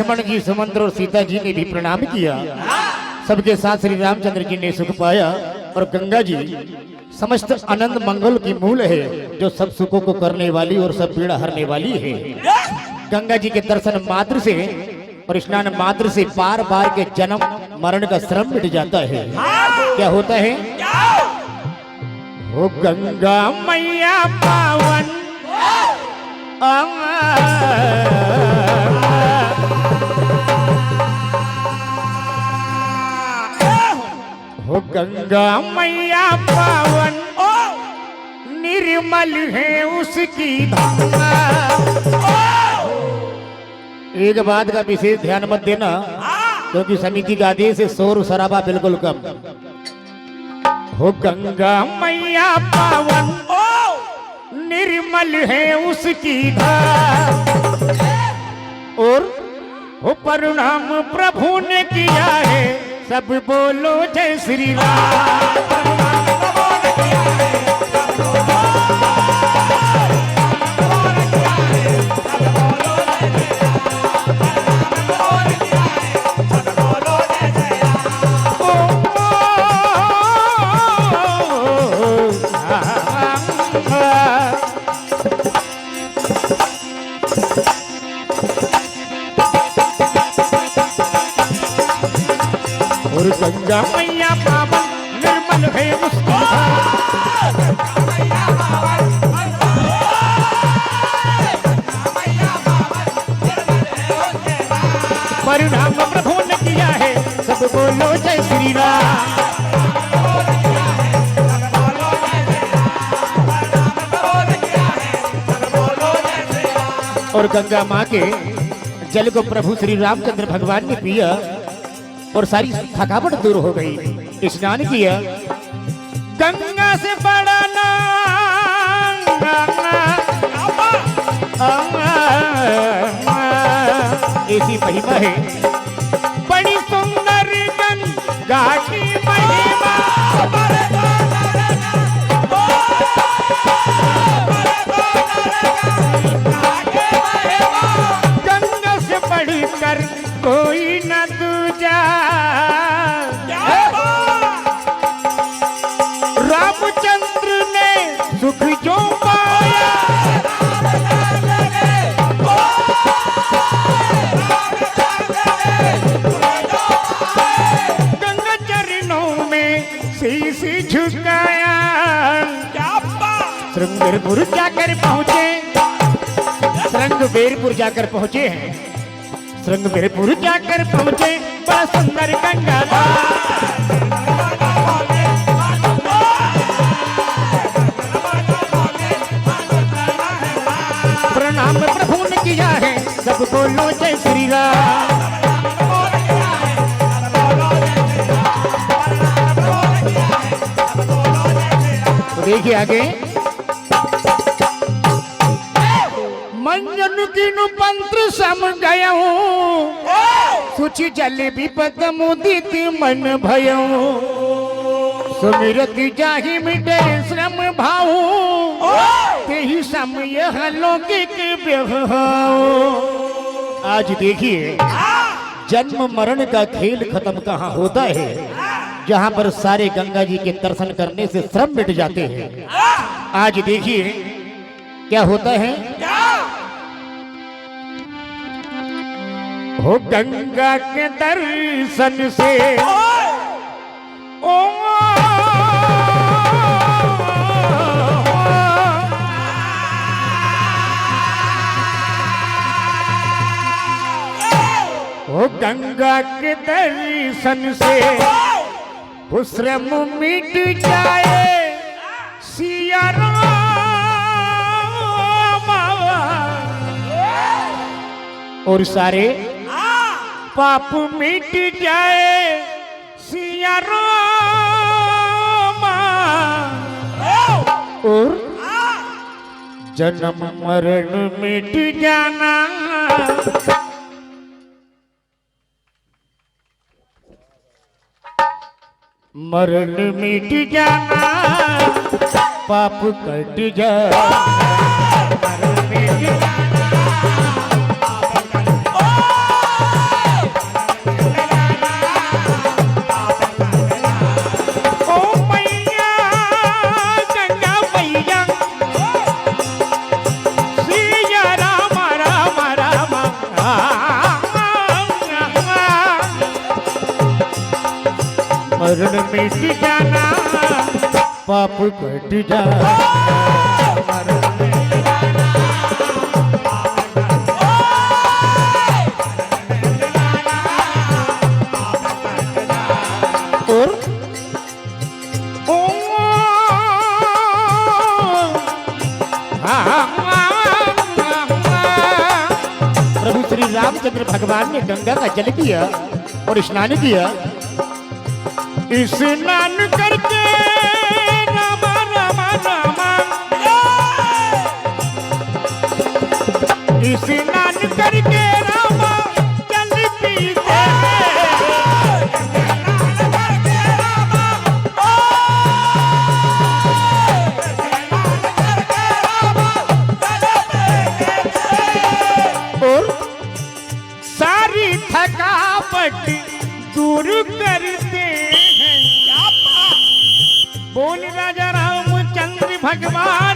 लक्ष्मण जी, सुमंत्र और सीता जी ने भी प्रणाम किया। सबके साथ श्री रामचंद्र जी ने सुख पाया। और गंगा जी समस्त आनंद मंगल की मूल है, जो सब सुखों को करने वाली और सब पीड़ा हरने वाली है। गंगा जी के दर्शन मात्र से और स्नान मात्र से बार बार के जन्म मरण का श्रम मिट जाता है। क्या होता है? हो गंगा मैया पावन हो गंगा मैया पावन निर्मल है उसकी धारा। एक बात का विशेष ध्यान मत देना, क्योंकि समिति का आदेश है शोर शराबा बिल्कुल कम। हो गंगा मैया पावन निर्मल है उसकी धार। और हो प्रणाम प्रभु ने किया है, सब बोलो जय श्री राम। और गंगा मैया पावन निर्मल है उसकी परिणाम प्रभु ने किया है, सब बोलो जय श्री राम। और गंगा माँ के जल को प्रभु श्री रामचंद्र भगवान ने पिया और सारी थकावट दूर हो गई। स्नान किया। गंगा से बड़ा ऐसी महिमा है, बड़ी सुंदर गंगा की महिमा। गंगा से बढ़कर कोई न दूजा। रामचंद्र ने सुख जो पाया, गंगा चरणों में शीश झुकाया। श्रृंगेरपुर जाकर पहुंचे, श्रृंगेरपुर जाकर पहुंचे हैं। श्रृंगेरपुर जाकर पहुंचे, बड़ा सुंदर गंगा प्रणाम प्रभु ने किया है, सब बोलो जय श्री राम। तो देखिए आगे, मंजन किनु पंत्र सम गयो, सुचि जल विपद मुदित मन भयो। सुमिरत जाहि मिटे श्रम भाव, तेहि समय लौकिक व्यवहार। आज देखिए, जन्म मरण का खेल खत्म कहाँ होता है, जहाँ पर सारे गंगा जी के दर्शन करने से श्रम मिट जाते हैं। आज देखिए क्या होता है। हो गंगा के दर्शन से ओ गंगा के दर्शन से श्रम मिट जाए सिया राम। और सारे पाप मिट जाए सिया राम। और जन्म मरण मिट जाना, मरण मिट जाना, पाप कट जाए। मरण मिट जाना, मरण मिट जाना पाप कट जाना और प्रभु श्री रामचंद्र भगवान ने गंगा का जल किया और स्नान किया। स्नान करके रामा रामा रामा स्नान करके रामा जल पीते और सारी थकावट दूर करते हैं। बोल राजा रामचंद्र भगवान